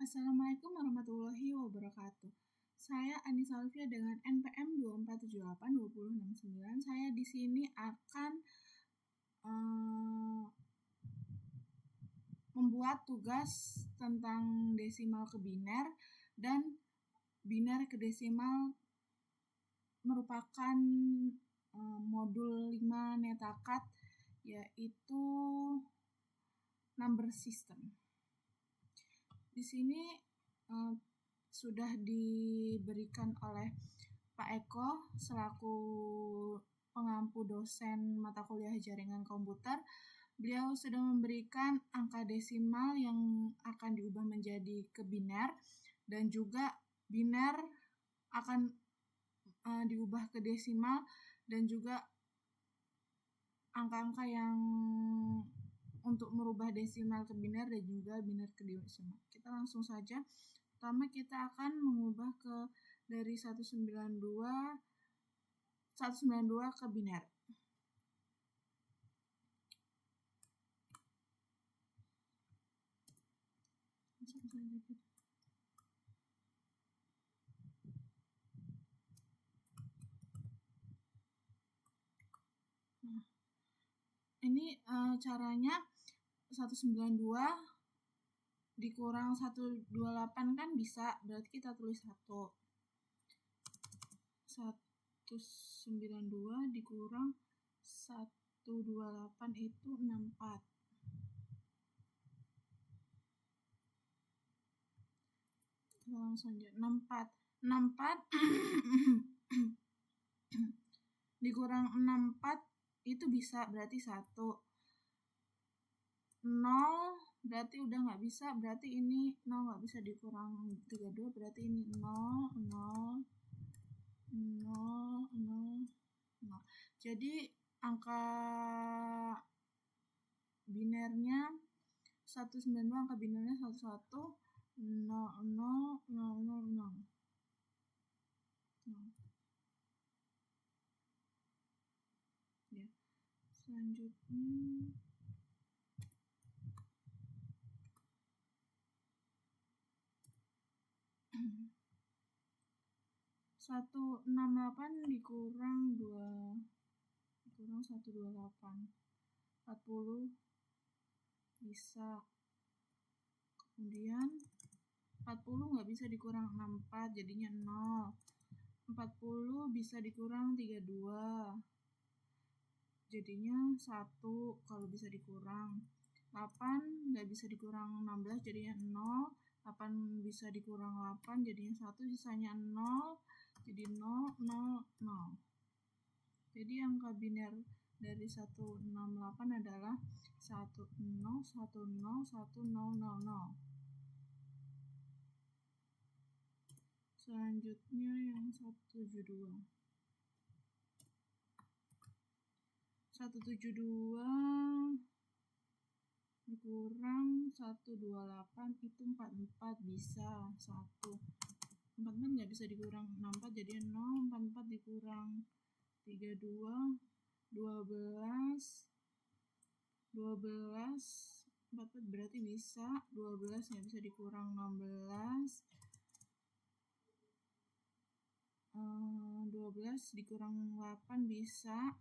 Assalamualaikum warahmatullahi wabarakatuh. Saya Anissa Alfia dengan NPM 24782069. Saya di sini akan membuat tugas tentang desimal ke biner dan biner ke desimal merupakan modul 5 Netacad, yaitu number system. Di sini sudah diberikan oleh Pak Eko selaku pengampu dosen mata kuliah jaringan komputer. Beliau sudah memberikan angka desimal yang akan diubah menjadi ke biner dan juga biner akan diubah ke desimal dan juga angka-angka yang untuk merubah desimal ke biner dan juga biner ke desimal. Kita langsung saja. Pertama kita akan mengubah dari 192 ke biner. Nah, ini caranya 192 dikurang 128 kan bisa, berarti kita tulis 192 dikurang 128 itu 64. Langsung aja 64 dikurang 64 itu bisa, berarti 1. 0 berarti udah nggak bisa, berarti ini 0 nggak bisa dikurang 32, berarti ini 0, 0, 0, 0, 0. Jadi angka binernya 192, angka binernya 11, 0, 0, 0, 0, 0. Ya. Selanjutnya 168 dikurang 128, 40 bisa. Kemudian 40 nggak bisa dikurang 64, jadinya 0. 40 bisa dikurang 32, jadinya 1 kalau bisa dikurang. 8 nggak bisa dikurang 16, jadinya 0. 8 bisa dikurang 8, jadinya 1, sisanya 0, jadi 0, 0, 0. Jadi angka biner dari 168 adalah 10, 10, 10, 0. Selanjutnya yang 172. 172 dikurang 128 itu 44, bisa 1. 44 nggak bisa dikurang 64, jadi 0. 44 dikurang 32, 12, 44 berarti bisa. 12 nggak bisa dikurang 16, 12 dikurang 8 bisa.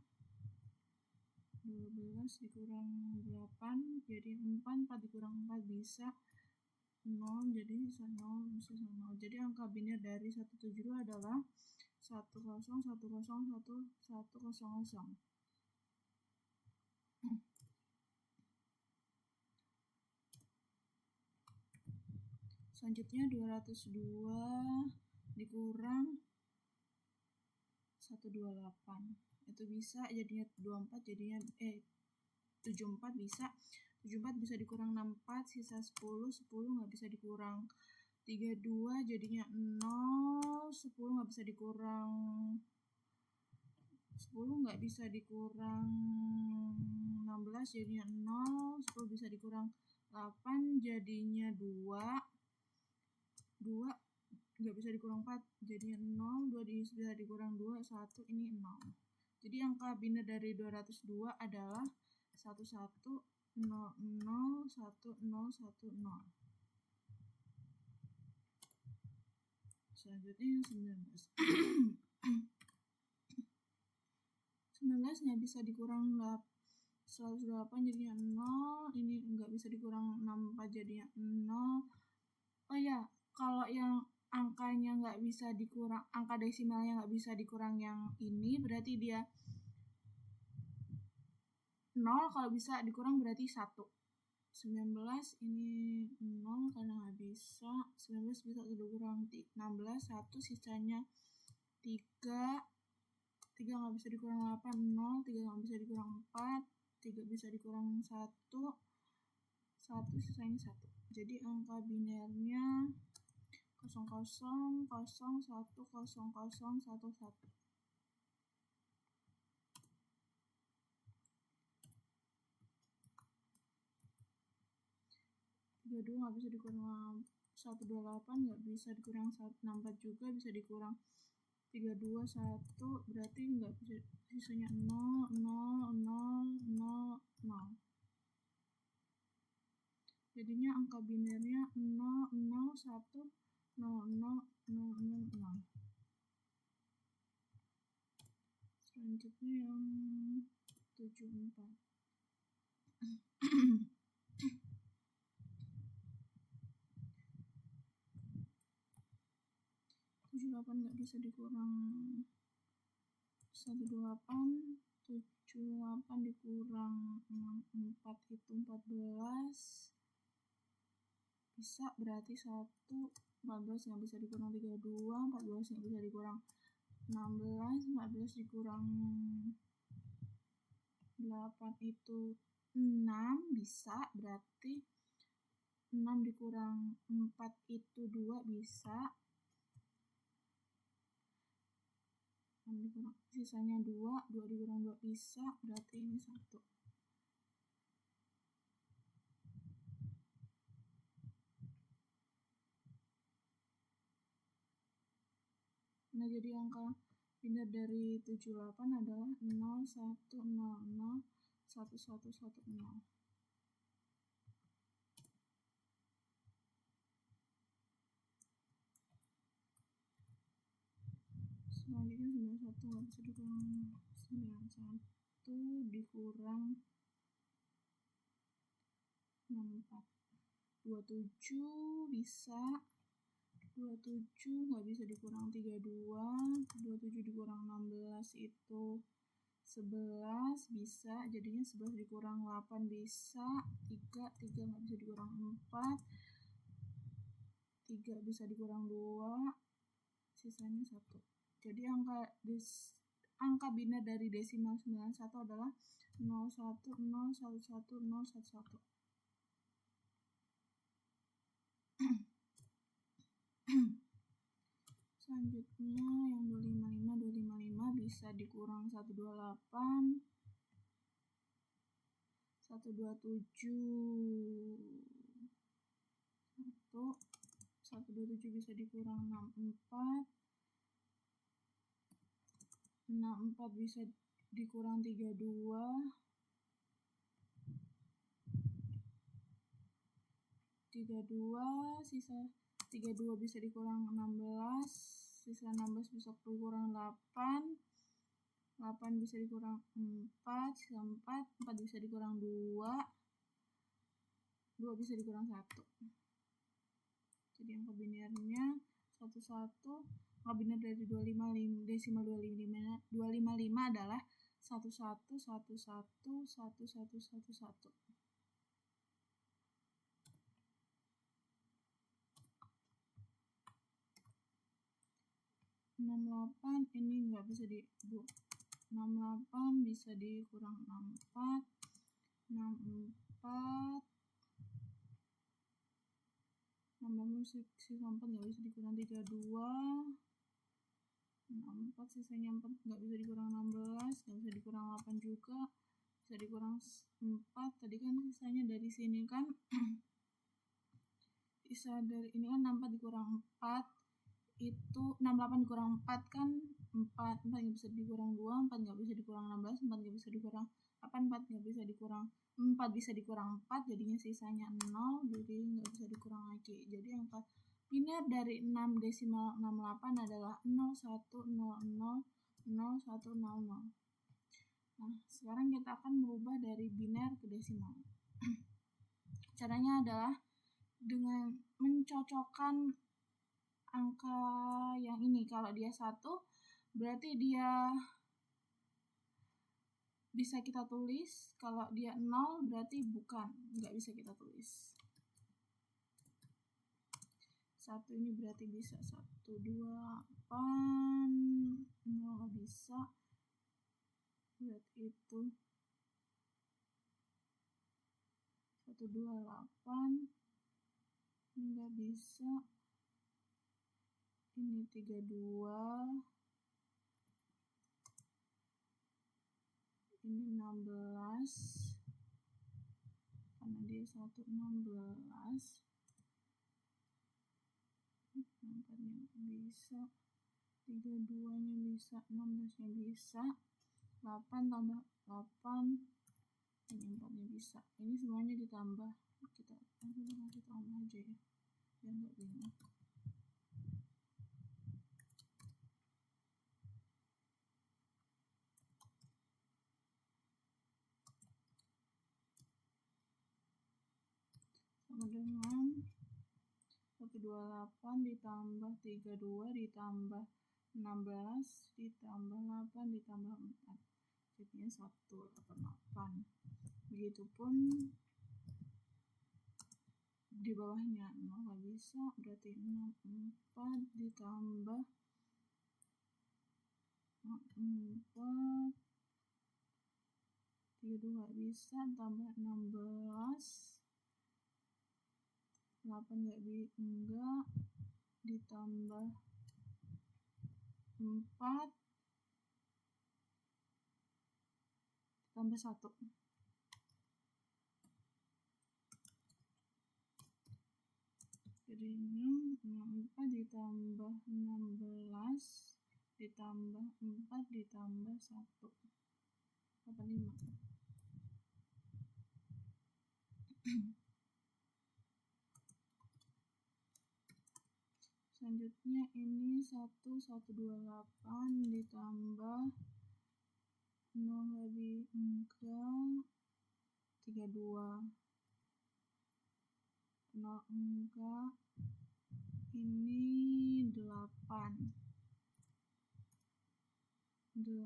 12 dikurang 8 jadi 4, 4 dikurang 4 bisa 0, jadi bisa 0, bisa 0. Jadi angka biner dari 172 adalah 10, 10, 1, 1, 0. Selanjutnya 202 dikurang 128. Itu bisa, jadinya 24, jadinya 74 bisa. 74 bisa dikurang 64, sisa 10, 10 nggak bisa dikurang 32, jadinya 0. 10 nggak bisa dikurang 10 nggak bisa dikurang 16, jadinya 0. 10 bisa dikurang 8, jadinya 2. 2 nggak bisa dikurang 4, jadinya 0. 2 bisa dikurang 2, 1, ini 0. Jadi angka biner dari 202 adalah 11001010. Selanjutnya yang 19. 19 nggak bisa dikurang 108 jadinya 0. Ini nggak bisa dikurang 64 jadinya 0. Oh ya, kalau yang angkanya nggak bisa dikurang, angka desimalnya nggak bisa dikurang yang ini, berarti dia 0. Kalau bisa dikurang berarti 1. 19 ini 0 karena nggak bisa. 19 bisa dikurang 16, 1 sisanya 3. 3 nggak bisa dikurang 8, 0. 3 nggak bisa dikurang 4, 3 bisa dikurang 1, 1 sisanya 1. Jadi angka binernya 00, 01, 00, 11. 32 nggak bisa dikurang 128, nggak bisa dikurang 64 juga, bisa dikurang 32, 1, berarti nggak bisa, sisanya 0, 0, 0, 0, 0. Jadinya angka binernya 0, 0, 1, 0, 0, 0, 0, 0. Selanjutnya yang 74. 78 nggak bisa dikurang 128, 78 dikurang 64 itu 14, bisa berarti 1, 14 nggak bisa dikurang 32, 14 nggak bisa dikurang 16, 14 dikurang 8 itu 6, bisa berarti 6 dikurang 4 itu 2, bisa. 6 dikurang, sisanya 2, 2 dikurang 2 bisa, berarti ini 1. Nah, jadi angka biner dari 78 adalah 0, 1, 0, 0, 1, 1, 1, 0. Selanjutnya 91 nggak bisa dikurang 91 dikurang 64. 27 bisa. 27 nggak bisa dikurang 32. 27 dikurang 16 itu 11, bisa. Jadinya 11 dikurang 8 bisa. 3 nggak bisa dikurang 4. 3 bisa dikurang 2, sisanya 1. Jadi angka biner dari desimal 91 adalah 01, 0, 11, 0, 11. Selanjutnya yang 255 bisa dikurang 128, 127 bisa dikurang 64, 64 bisa dikurang 32, 32 sisa 32 bisa dikurang 16, sisa 16 bisa dikurang 8, 8 bisa dikurang 4, sisa 4 bisa dikurang 2, 2 bisa dikurang 1. Jadi angka binernya 11. Angka biner dari 255 desimal 255 adalah 11, 11, 11, 11. 68 ini nggak bisa 68 bisa dikurang 64, 64, 64 sisa 4 nggak bisa dikurang 32, 64 sisanya 4 nggak bisa dikurang 16, nggak bisa dikurang 8 juga, bisa dikurang 4. Tadi kan sisanya dari sini kan sisa dari ini kan 64 dikurang 4 itu 68 dikurang 4 kan 4 nggak bisa dikurang 2, 4 nggak bisa dikurang 16, 4 nggak bisa dikurang 8, 4 nggak bisa dikurang 4 bisa dikurang 4, jadinya sisanya 0, jadi nggak bisa dikurang lagi. Jadi angka Biner dari 6,68 adalah 01000100. Nah, sekarang kita akan merubah dari biner ke desimal. Caranya adalah dengan mencocokkan angka yang ini. Kalau dia 1, berarti dia bisa kita tulis. Kalau dia 0, berarti bukan, nggak bisa kita tulis. 1 ini berarti bisa 128, 0 bisa, berarti itu 128, ini nggak bisa, ini 32, ini 16, karena dia 116, angkanya bisa, 32-nya bisa, 16-nya bisa, 8 tambah 8, ini 4-nya bisa. Ini semuanya ditambah. Kita kasih tambah aja ya, biar nggak bingung. Sama dengan 128 ditambah 32 ditambah 16 ditambah 8 ditambah 4, jadinya 188. Begitupun di bawahnya 0 nggak bisa, berarti 64 ditambah 4, 32 nggak bisa, tambah 16, 8 enggak, ditambah 4 tambah 1, jadinya 64 ditambah 16 ditambah 4 ditambah 1, 85. Selanjutnya ini 1128 ditambah 0 lebih enggak, 32, 0 enggak, ini 8, 4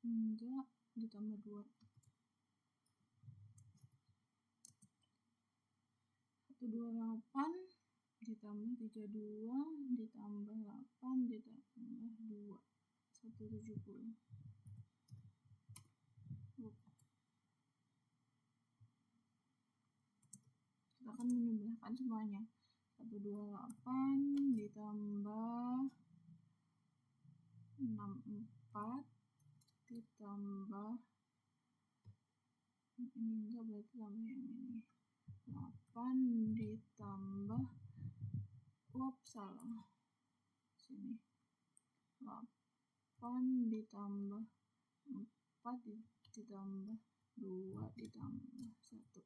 enggak, ditambah 2, 128 ditambah 32 ditambah 8 ditambah 2, 170. Kita akan menjumlahkan semuanya. 128 ditambah 64 ditambah ini enggak, berarti tambah yang ini 8 ditambah salah sini, 8 ditambah 4 ditambah 2 ditambah 1,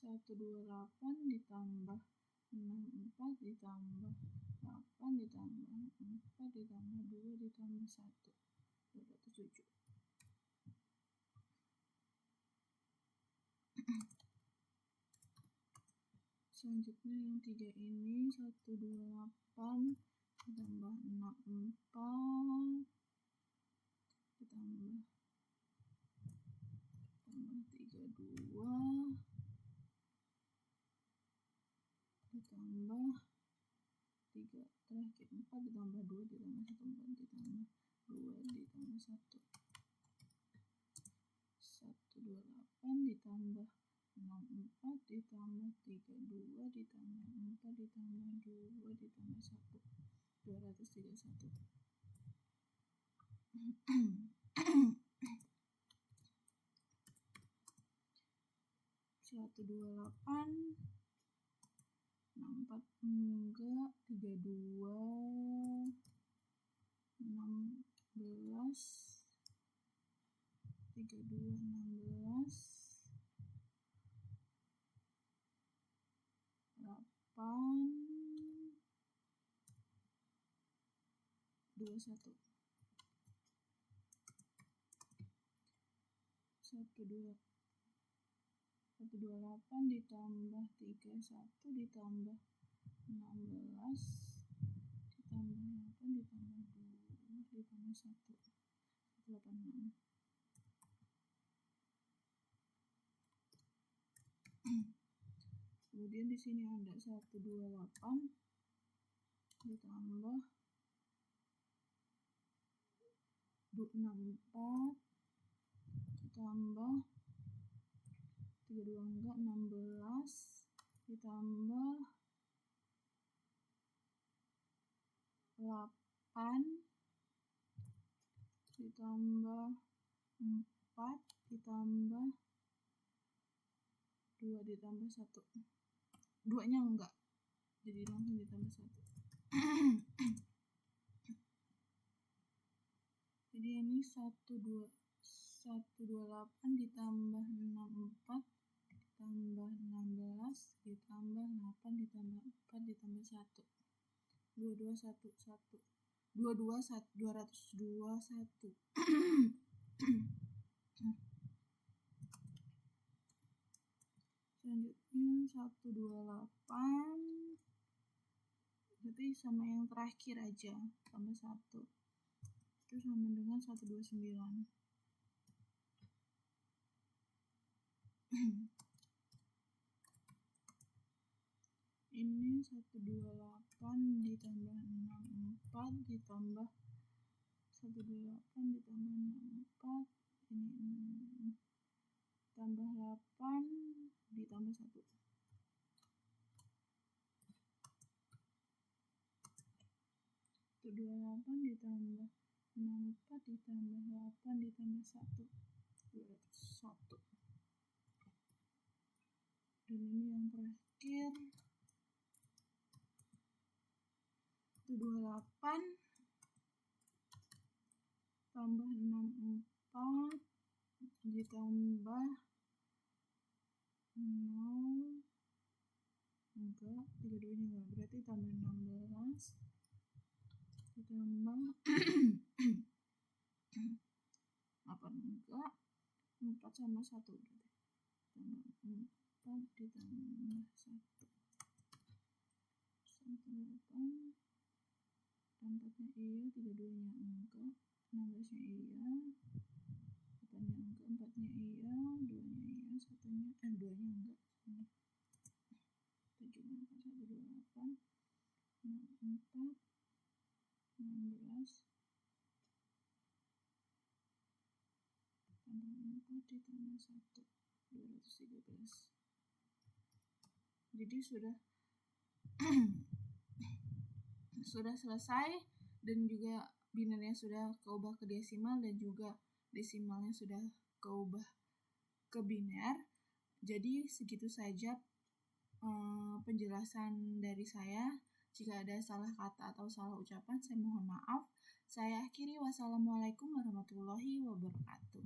128 ditambah 64 ditambah 8 ditambah 4 ditambah 2 ditambah 1, 207. Selanjutnya yang 3 ini 128 ditambah 64 ditambah 32 ditambah 3 terakhir 4 ditambah 2 ditambah 1, 4 ditambah 2 ditambah 1, 128 ditambah 64 ditambah 32 ditambah 4 ditambah 2 ditambah 1, 231. 128 64 enggak, 32 16 32 16 21 128 ditambah 31 ditambah 16 ditambah 8 ditambah 2 ditambah 1 186. Kemudian di sini ada 128 ditambah 64 ditambah 32 enggak 16 ditambah 8 ditambah 4 ditambah 2 ditambah 1. 2-nya enggak, jadi langsung ditambah 1. Jadi ini 128 ditambah 64 ditambah 16 ditambah 8 ditambah 4 ditambah 1 221 selanjutnya 128 berarti sama yang terakhir aja tambah 1 itu sama dengan 129. Ini 128 ditambah 64 ditambah 128 ditambah 64 ini tambah 8 ditambah 1 128 ditambah 64 ditambah 8 ditambah 1 201. Dan ini yang terakhir 128 tambah 64 ditambah 0 enggak 32 nya enggak, berarti tambah 16 ditambah 8 enggak 4 sama 1 berarti tambah 4 ditambah 1 8 4-nya iya 32 nya enggak 16 nya iya 8-nya enggak 4-nya iya 2-nya iya 1-nya 2-nya enggak 7 128 64 16 tambah 4 ditambah 1 213. Jadi sudah selesai dan juga binernya sudah keubah ke desimal dan juga desimalnya sudah keubah ke biner. Jadi segitu saja penjelasan dari saya. Jika ada salah kata atau salah ucapan, saya mohon maaf. Saya akhiri, wassalamualaikum warahmatullahi wabarakatuh.